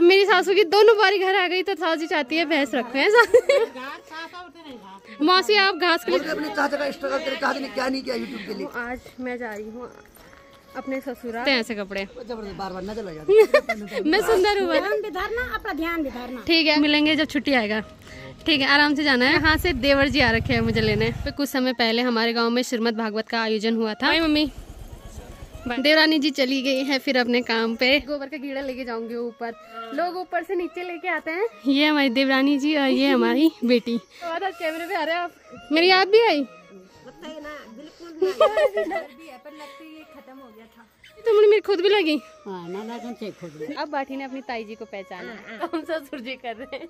अब मेरी सासू की दोनों बारी घर आ गई तो सासू जी चाहती है भैंस रखे हैं। मौसी आप घास के लिए अपने चाचा का स्ट्रगल तेरे चाचा ने क्या नहीं किया यूट्यूब के लिए। आज मैं जा रही हूँ अपने ससुराल। ऐसे कपड़े जबरदस्त बार बार नजर लगा मैं सुंदर हूँ, अपना ध्यान भी धरना। ठीक है, मिलेंगे जब छुट्टी आएगा। ठीक है, आराम से जाना है। यहाँ से देवर जी आ रखे हैं मुझे लेने। फिर कुछ समय पहले हमारे गांव में श्रीमद् भागवत का आयोजन हुआ था। Bye mummy. देवरानी जी चली गई है फिर अपने काम पे। गोबर का कीड़ा लेके जाऊंगी ऊपर, लोग ऊपर से नीचे लेके आते हैं। ये हमारी देवरानी जी और ये हमारी बेटी। आज कैमरे पे आ रहे हैं आप। मेरी याद भी आई तो मेरी खुद भी लगी। अब बाठी ने अपनी ताई जी को पहचाना। हम ससुर जी कर रहे हैं।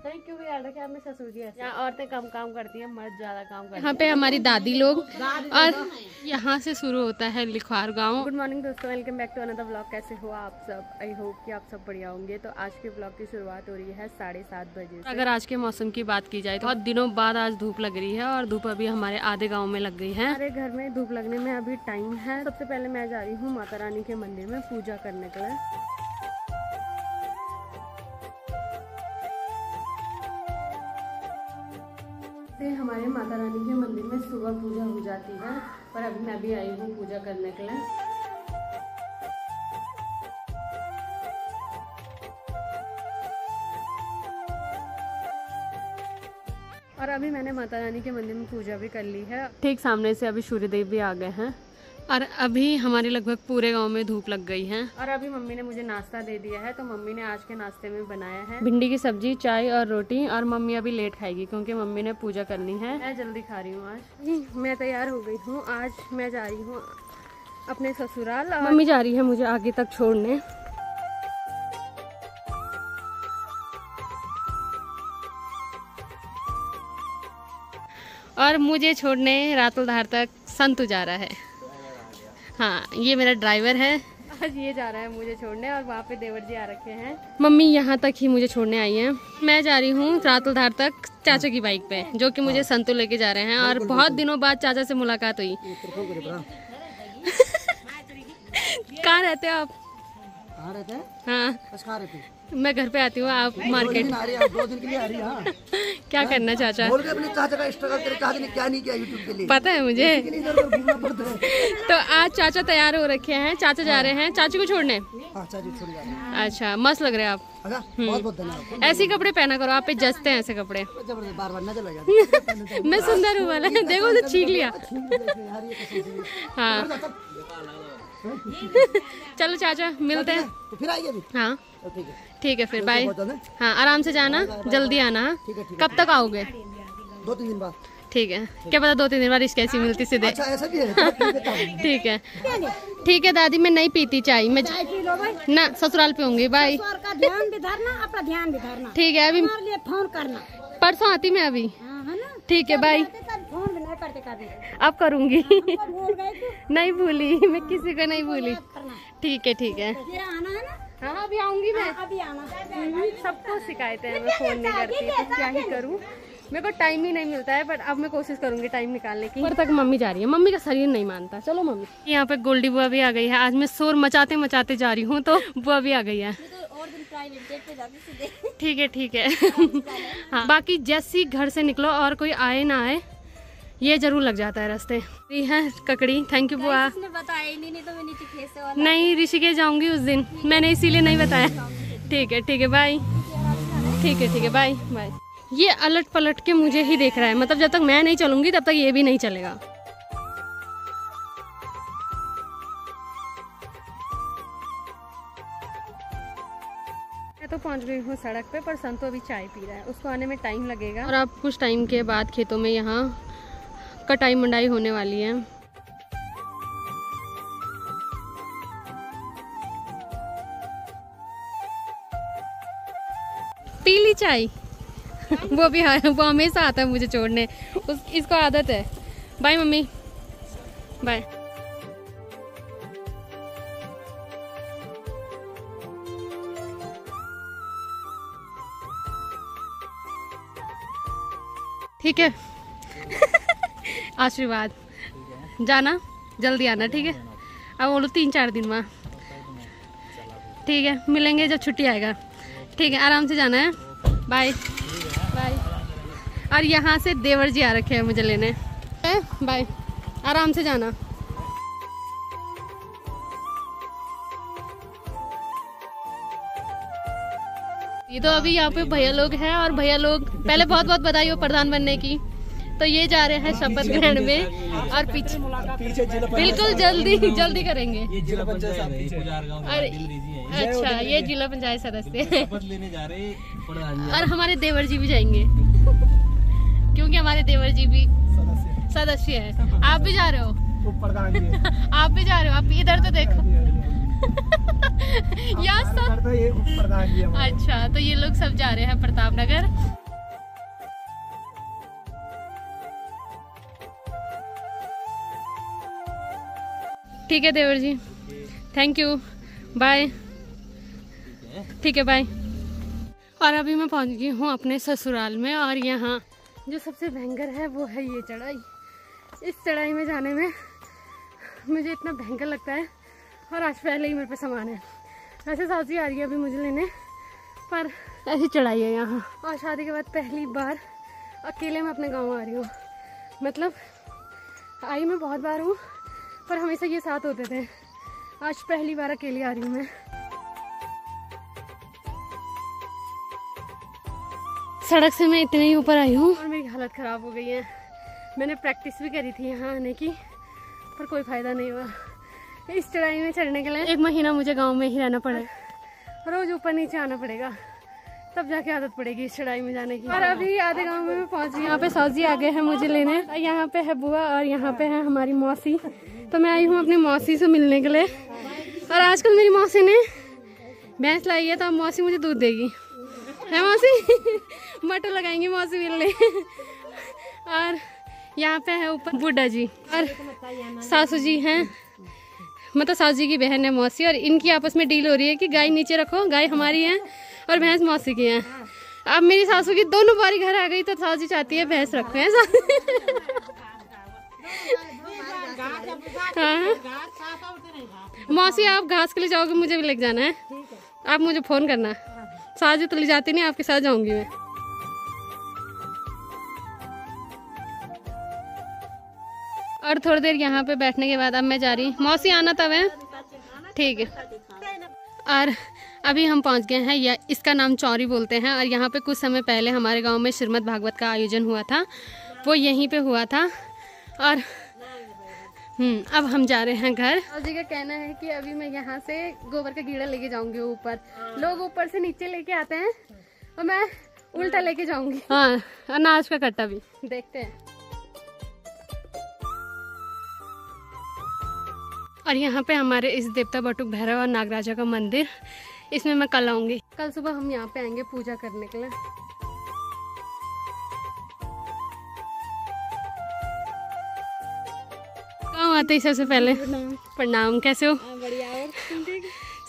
थैंक यू भी याद रखे, अपने ससुर जी ऐसे। यहाँ औरतें कम काम करती हैं, मर्द ज्यादा काम करते हैं। यहाँ पे हमारी दादी लोग और यहाँ से शुरू होता है लिखवार गांव। गुड मॉर्निंग दोस्तों, welcome back to another vlog. कैसे हो आप सब? आई होप कि आप सब बढ़िया होंगे। तो आज के व्लॉग की शुरुआत हो रही है 7:30 बजे से। अगर आज के मौसम की बात की जाए तो बहुत दिनों बाद आज धूप लग रही है और धूप अभी हमारे आधे गाँव में लग गई है। हमारे घर में धूप लगने में अभी टाइम है। सबसे पहले मैं जा रही हूँ माता रानी के मंदिर में पूजा करने के लिए। हमारे माता रानी के मंदिर में सुबह पूजा हो जाती है, पर अभी मैं भी आई हूँ पूजा करने के लिए। और अभी मैंने माता रानी के मंदिर में पूजा भी कर ली है। ठीक सामने से अभी सूर्यदेव भी आ गए हैं और अभी हमारे लगभग पूरे गांव में धूप लग गई है। और अभी मम्मी ने मुझे नाश्ता दे दिया है, तो मम्मी ने आज के नाश्ते में बनाया है भिंडी की सब्जी, चाय और रोटी। और मम्मी अभी लेट खाएगी क्योंकि मम्मी ने पूजा करनी है। मैं जल्दी खा रही हूँ आज। मैं तैयार हो गई हूँ। आज मैं जा रही हूँ अपने ससुराल। मम्मी जा रही है मुझे आगे तक छोड़ने। और मुझे छोड़ने रातोधार तक संतु जा रहा है। हाँ, ये मेरा ड्राइवर है। आज ये जा रहा है मुझे छोड़ने और वहाँ पे देवर जी आ रखे हैं। मम्मी यहाँ तक ही मुझे छोड़ने आई हैं। मैं जा रही हूँ रातोधार तक चाचा की बाइक पे, जो कि मुझे संतु लेके जा रहे हैं। और बहुत दिनों बाद चाचा से मुलाकात हुई। कहाँ रहते हो आप? हाँ, मैं घर पे आती हूँ, आप मार्केट। 2 दिन के लिए आ रही है। क्या करना चाचा? बोल के अपने चाचा का स्ट्रगल तेरे चाचा ने क्या नहीं किया यूट्यूब के लिए। पता है मुझे। तो आज चाचा तैयार हो रखे हैं, चाचा जा रहे हैं चाची को छोड़ने। अच्छा, मस्त लग रहे हैं आप। बहुत बहुत धन्यवाद। ऐसे कपड़े पहना करो, आप पे जचते हैं ऐसे कपड़े। जबरदस्त बार बार नजर लगा मैं सुंदर हूँ वाला, देखो तो छींक लिया। हाँ चलो चाचा मिलते हैं। तो फिर आइए अभी। हाँ ठीक है फिर बाय। हाँ आराम से जाना, जल्दी आना। कब तक आओगे? 2-3 दिन बाद। ठीक है, क्या पता 2-3 दिन बाद रिश्ते ऐसी मिलती सीधे। अच्छा ऐसा भी है। ठीक है दादी, मैं नहीं पीती चाय। मैं ना ससुराल पे होंगी। बाय। ध्यान भी धरना, अपना ध्यान भी धरना। ठीक है, अभी फोन करना। परसों आती मैं अभी। ठीक है बाय। अब करूँगी। नहीं भूली, मैं किसी को नहीं भूली। ठीक है। हाँ अभी आऊंगी मैं। अभी आना। सबको शिकायत है मैं फोन नहीं करती, तो क्या ही करूँ। मेरे को टाइम ही नहीं मिलता है, बट अब मैं कोशिश करूंगी टाइम निकालने की। पर तक मम्मी जा रही है, मम्मी का शरीर नहीं मानता। चलो मम्मी। यहाँ पे गोल्डी बुआ भी आ गई है। आज मैं शोर मचाते जा रही हूँ तो बुआ भी आ गई है। ठीक है। हाँ, बाकी जैसी घर से निकलो और कोई आए ना आए, ये जरूर लग जाता है रास्ते। ये है ककड़ी। थैंक यू बुआ। बताया नहीं तो मैं नीचे खेत से नहीं, ऋषिकेश जाऊंगी उस दिन, मैंने इसीलिए नहीं बताया। ठीक है बाय। ठीक है बाय। ये अलट पलट के मुझे ही देख रहा है, मतलब जब तक मैं नहीं चलूंगी तब तक ये भी नहीं चलेगा। मैं तो पहुंच गई हूँ सड़क पे, पर संतो अभी चाय पी रहा है, उसको आने में टाइम लगेगा। और अब कुछ टाइम के बाद खेतों में यहाँ कटाई मंडाई होने वाली है। पीली चाय। वो भी वो हमेशा आता है मुझे छोड़ने, इसको आदत है। Bye mummy, bye. ठीक है। आशीर्वाद। जाना जल्दी आना, ठीक है। अब बोलो 3-4 दिन में। ठीक है, मिलेंगे जब छुट्टी आएगा। ठीक है, आराम से जाना है। Bye bye. और यहाँ से देवर जी आ रखे हैं मुझे लेने। बाय, आराम से जाना। ये तो अभी यहाँ पे भैया लोग हैं और भैया लोग पहले बहुत बहुत बधाई हो प्रधान बनने की। तो ये जा रहे हैं शपथ ग्रहण में और पीछे बिल्कुल जल्दी करेंगे। ये जिला पंचायत अच्छा, ये जिला पंचायत सदस्य हैं शपथ लेने जा रहे हैं और हमारे देवर जी भी जाएंगे क्योंकि हमारे देवर जी भी सदस्य है। आप भी जा रहे हो? आप भी जा रहे हो? आप इधर तो देखो। अच्छा, तो ये लोग सब जा रहे हैं प्रताप नगर। ठीक है देवर जी, थैंक यू, बाय। ठीक है, बाय। और अभी मैं पहुंच गई हूँ अपने ससुराल में और यहाँ जो सबसे भयंकर है वो है ये चढ़ाई। इस चढ़ाई में जाने में मुझे इतना भयंकर लगता है और आज पहले ही मेरे पे सामान है। वैसे सासी आ रही है अभी मुझे लेने, पर ऐसी चढ़ाई है यहाँ। और शादी के बाद पहली बार अकेले मैं अपने गाँव आ रही हूँ। मतलब आई मैं बहुत बार हूँ पर हमेशा ये साथ होते थे, आज पहली बार अकेली आ रही हूँ मैं। सड़क से मैं इतने ही ऊपर आई हूँ और मेरी हालत ख़राब हो गई है। मैंने प्रैक्टिस भी करी थी यहाँ आने की पर कोई फ़ायदा नहीं हुआ। इस चढ़ाई में चढ़ने के लिए 1 महीना मुझे गांव में ही रहना पड़ेगा। रोज़ ऊपर नीचे आना पड़ेगा, तब जाके आदत पड़ेगी इस चढ़ाई में जाने की। और अभी आधे गांव में मैं पहुँच गई। यहाँ पे सौजी आ गए हैं मुझे लेने। यहाँ पे है बुआ और यहाँ पे है हमारी मौसी। तो मैं आई हूँ अपनी मौसी से मिलने के लिए। और आजकल मेरी मौसी ने भैंस लाई है तो अब मौसी मुझे दूध देगी, है मौसी? मटर लगाएंगी मौसी मिलने। और यहाँ पे है ऊपर बुड्ढा जी और सासू जी हैं, मतलब सासू जी की बहन है मौसी। और इनकी आपस में डील हो रही है कि गाय नीचे रखो, गाय हमारी है और भैंस मौसी की है। अब मेरी सासू की दोनों बारी घर आ गई तो सासू जी चाहती है भैंस रखो, है हाँ। मौसी आप घास के लिए जाओगे, मुझे भी लेके जाना है। आप मुझे फोन करना। सासू तो ले जाती नहीं, आपके साथ जाऊंगी मैं। और थोड़ी देर यहाँ पे बैठने के बाद अब मैं जा रही। मौसी आना तब है, ठीक है। और अभी हम पहुँच गए हैं, या इसका नाम चौरी बोलते हैं। और यहाँ पे कुछ समय पहले हमारे गांव में श्रीमद् भागवत का आयोजन हुआ था, वो यहीं पे हुआ था। और अब हम जा रहे हैं घर। और जी का कहना है कि अभी मैं यहाँ से गोबर का कीड़ा लेके जाऊंगी ऊपर। लोग ऊपर से नीचे लेके आते हैं और मैं उल्टा लेके जाऊंगी। हाँ, अनाज का कट्टा भी देखते हैं। और यहाँ पे हमारे इस देवता बटुक भैरव और नागराजा का मंदिर, इसमें मैं कल आऊंगी। कल सुबह हम यहाँ पे आएंगे पूजा करने के लिए। कहाँ आते ही सबसे पहले प्रणाम। कैसे हो? बढ़िया। और तुम ठीक?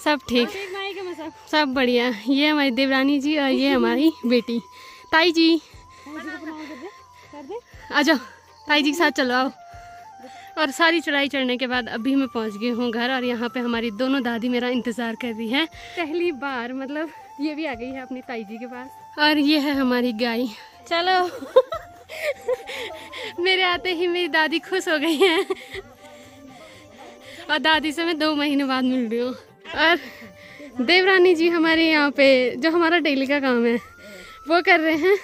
सब ठीक, सब बढ़िया। ये हमारी देवरानी जी और ये हमारी बेटी ताई जी। आ जाओ ताई जी के साथ चलो, आओ। और सारी चढ़ाई चढ़ने के बाद अभी मैं पहुंच गई हूँ घर। और यहाँ पे हमारी दोनों दादी मेरा इंतज़ार कर रही है। पहली बार मतलब ये भी आ गई है अपनी ताई जी के पास। और ये है हमारी गाय। चलो मेरे आते ही मेरी दादी खुश हो गई है। और दादी से मैं 2 महीने बाद मिल रही हूँ। और देवरानी जी हमारे यहाँ पे जो हमारा डेली का काम है वो कर रहे हैं।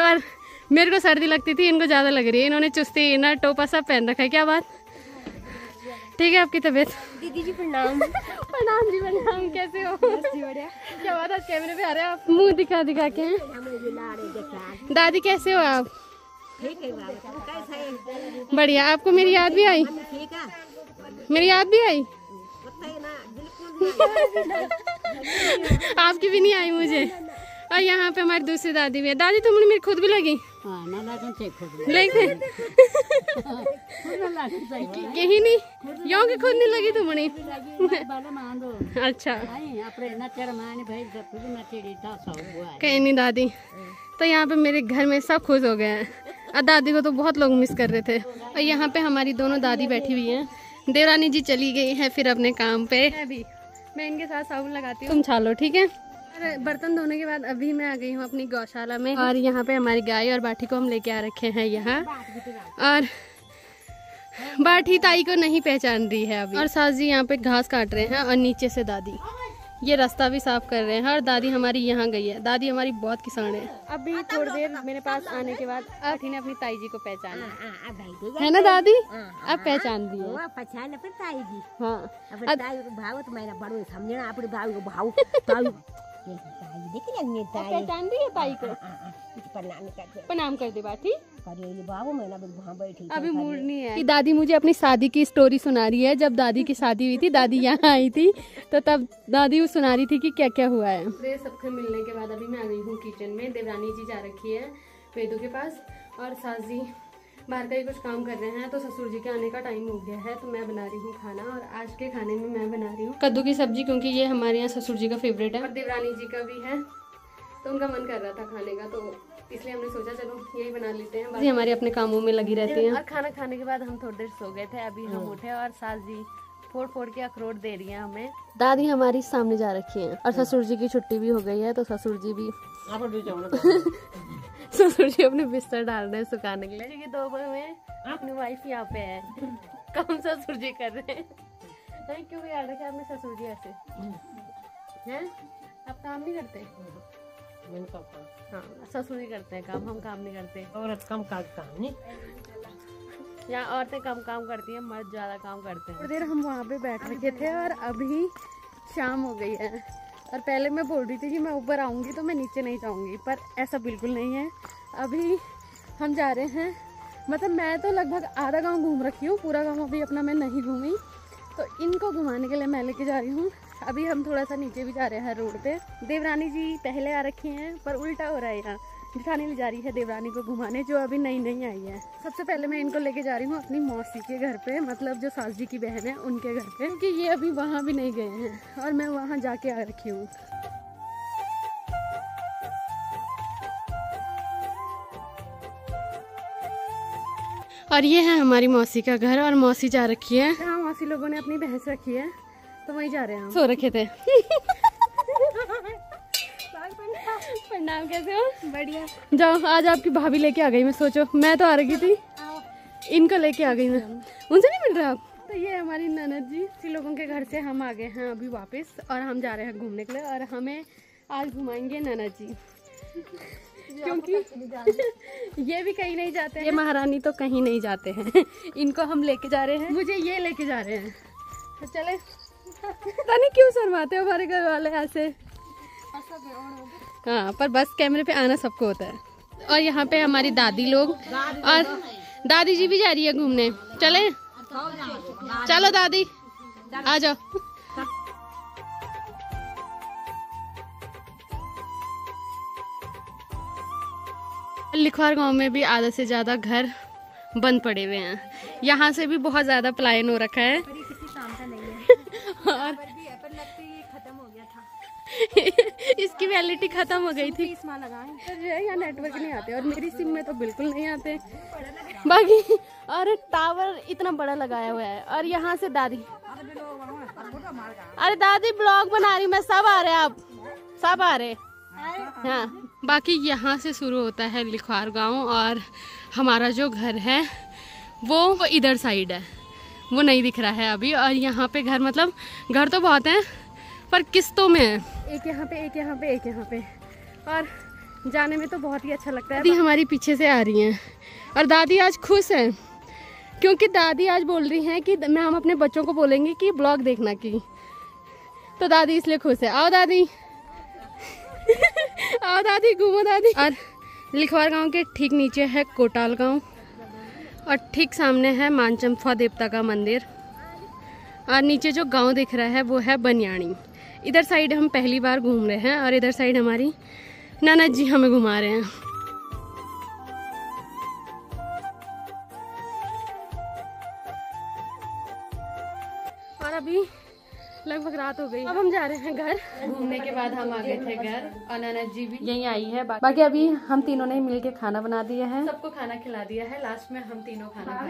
और मेरे को सर्दी लगती थी, इनको ज़्यादा लग रही है। इन्होंने चुस्ती इनर टोपा सब पहन रखा है। क्या बात? ठीक है आपकी तबीयत? दीदी जी प्रणाम। प्रणाम जी, प्रणाम। कैसे हो? बढ़िया। क्या बात, आज कैमरे पे आ रहे हो आप? मुंह दिखा दिखा के। दादी कैसे हो आप? बढ़िया। आपको मेरी याद भी आई? मेरी याद भी आई? आपकी भी नहीं आई मुझे। और यहाँ पे हमारी दूसरी दादी भी है। दादी तुमने मेरी खुद भी लगी? यही नहीं, यों की खुद नहीं लगी तुमने? अच्छा, कहीं नहीं दादी। तो यहाँ पे मेरे घर में सब खुश हो गए हैं। और दादी को तो बहुत लोग मिस कर रहे थे। और यहाँ पे हमारी दोनों दादी बैठी हुई हैं। देवरानी जी चली गई है फिर अपने काम पे। अभी मैं इनके साथ साबुन लगाती हूँ, तुम छालो, ठीक है। और बर्तन धोने के बाद अभी मैं आ गई हूँ अपनी गौशाला में, और यहाँ पे हमारी गाय और बाठी को हम लेके आ रखे हैं यहाँ। और बाठी ताई को नहीं पहचान रही है अभी। और सास जी यहाँ पे घास काट रहे हैं, और नीचे से दादी ये रास्ता भी साफ कर रहे हैं। और दादी हमारी यहाँ गई है, दादी हमारी बहुत किसान है। अभी थोड़ी देर मेरे पास आने के बाद बाठी ने अपनी ताई जी को पहचाना, है ना दादी? अब पहचान दी है। हाँ, पहचान दी है ताई को। प्रणाम कर दे बाठी। अभी मूड नहीं है। दादी मुझे अपनी शादी की स्टोरी सुना रही है। जब दादी की शादी हुई थी, दादी यहाँ आई थी, तो तब दादी वो सुना रही थी कि क्या क्या हुआ है। सबके मिलने के बाद अभी मैं आ गई हूँ किचन में। देवरानी जी जा रखी है वेदू के पास, और सास जी बाहर का ही कुछ काम कर रहे हैं। तो ससुर जी के आने का टाइम हो गया है, तो मैं बना रही हूँ खाना। और आज के खाने में मैं बना रही हूँ कद्दू की सब्जी, क्योंकि ये हमारे यहाँ ससुर जी का फेवरेट है और देवरानी जी का भी है। तो उनका मन कर रहा था खाने का, तो इसलिए हमने सोचा चलो यही बना लेते हैं। बाकी हमारे अपने कामों में लगी रहती हैं। और खाना खाने के बाद हम थोड़ी देर सो गए थे, अभी हम उठे और सास जी फोड़ फोड़ के अखरोट दे रही हैं हमें। दादी हमारी सामने जा रखी है, और ससुर जी की छुट्टी भी हो गई है, तो ससुर जी भी ससुर जी अपने बिस्तर डाल रहे हैं सुखाने के लिए, क्योंकि दोपहर में अपनी वाइफ यहाँ पे है। कौन ससुर जी कर रहे हैं? क्यों याद रखे आपने ससुर जी ऐसे हैं? आप काम नहीं करते? हाँ, ससुर ही करते हैं काम, हम काम नहीं करते। औरत कम काम नहीं, यहाँ औरतें कम काम करती हैं, मर्द ज्यादा काम करते हैं। थोड़ी देर हम वहाँ पे बैठ रखे थे, और अभी शाम हो गई है। और पहले मैं बोल रही थी कि मैं ऊपर आऊँगी तो मैं नीचे नहीं जाऊँगी, पर ऐसा बिल्कुल नहीं है। अभी हम जा रहे हैं, मतलब मैं तो लगभग आधा गांव घूम रखी हूँ, पूरा गांव अभी अपना मैं नहीं घूमी, तो इनको घुमाने के लिए मैं लेके जा रही हूँ। अभी हम थोड़ा सा नीचे भी जा रहे हैं रोड पे। देवरानी जी पहले आ रखी हैं, पर उल्टा हो रहा है, यहाँ जिठानी ले जा रही है देवरानी को घुमाने, जो अभी नई नई आई है। सबसे पहले मैं इनको लेके जा रही हूँ अपनी मौसी के घर पे, मतलब जो सास जी की बहन है उनके घर पे, क्योंकि ये अभी वहाँ भी नहीं गए हैं और मैं वहाँ जाके आ रखी हूँ। और ये है हमारी मौसी का घर, और मौसी जा रखी है। हाँ, मौसी लोगों ने अपनी भैंस रखी है, तो वहीं जा रहे हैं हम। सो रखे थे। प्रणाम, कैसे हो? बढ़िया। जाओ, आज आपकी भाभी लेके आ गई। मैं सोचो, मैं तो आ रही थी, इनको लेके आ गई मैं। उनसे नहीं मिल रहा आप? तो ये हमारी ननद जी, इसी लोगों के घर से हम आ गए हैं अभी वापस, और हम जा रहे हैं घूमने के लिए, और हमें आज घुमाएंगे ननद जी, क्योंकि ये भी कहीं नहीं जाते हैं। ये महारानी तो कहीं नहीं जाते हैं। इनको हम लेके जा रहे हैं, मुझे ये लेके जा रहे हैं। तो चले। पता नहीं क्यों शर्माते हो हमारे घर वाले ऐसे। हाँ, पर बस कैमरे पे आना सबको होता है। और यहाँ पे हमारी दादी लोग, और दादी जी भी जा रही है घूमने। चले, चलो दादी, आ जाओ। लिखवार गांव में भी आधा से ज्यादा घर बंद पड़े हुए हैं। यहाँ से भी बहुत ज्यादा पलायन हो रखा है। और इसकी वैलिडिटी खत्म हो गई थी। यहाँ नेटवर्क नहीं आते, और मेरी सिम में तो बिल्कुल नहीं आते। बाकी और टावर इतना बड़ा लगाया हुआ है। और यहाँ से दादी, अरे दादी ब्लॉग बना रही मैं, सब आ रहे, आप सब आ रहे। हाँ, बाकी यहाँ से शुरू होता है लिखवार गांव, और हमारा जो घर है वो इधर साइड है, वो नहीं दिख रहा है अभी। और यहाँ पे घर, मतलब घर तो बहुत हैं, पर किस्तों में है, एक यहाँ पे, एक यहाँ पे, एक यहाँ पे। और जाने में तो बहुत ही अच्छा लगता है। दादी हमारी पीछे से आ रही हैं, और दादी आज खुश है, क्योंकि दादी आज बोल रही हैं कि मैं हम अपने बच्चों को बोलेंगे कि ब्लॉग देखना की, तो दादी इसलिए खुश है। आओ दादी, आओ दादी, घूमो दादी। और लिखवार गांव के ठीक नीचे है कोटाल गांव, और ठीक सामने है मानचंपा देवता का मंदिर, और नीचे जो गांव दिख रहा है वो है बनियाणी। इधर साइड हम पहली बार घूम रहे हैं, और इधर साइड हमारी ननद जी हमें घुमा रहे हैं। और अभी लगभग रात हो गई, अब हम जा रहे हैं घर। घूमने के बाद हम आ गए थे घर, और ननद जी भी यहीं आई है। बाकी अभी हम तीनों ने मिलके खाना बना दिया है, सबको खाना खिला दिया है। लास्ट में हम तीनों खाना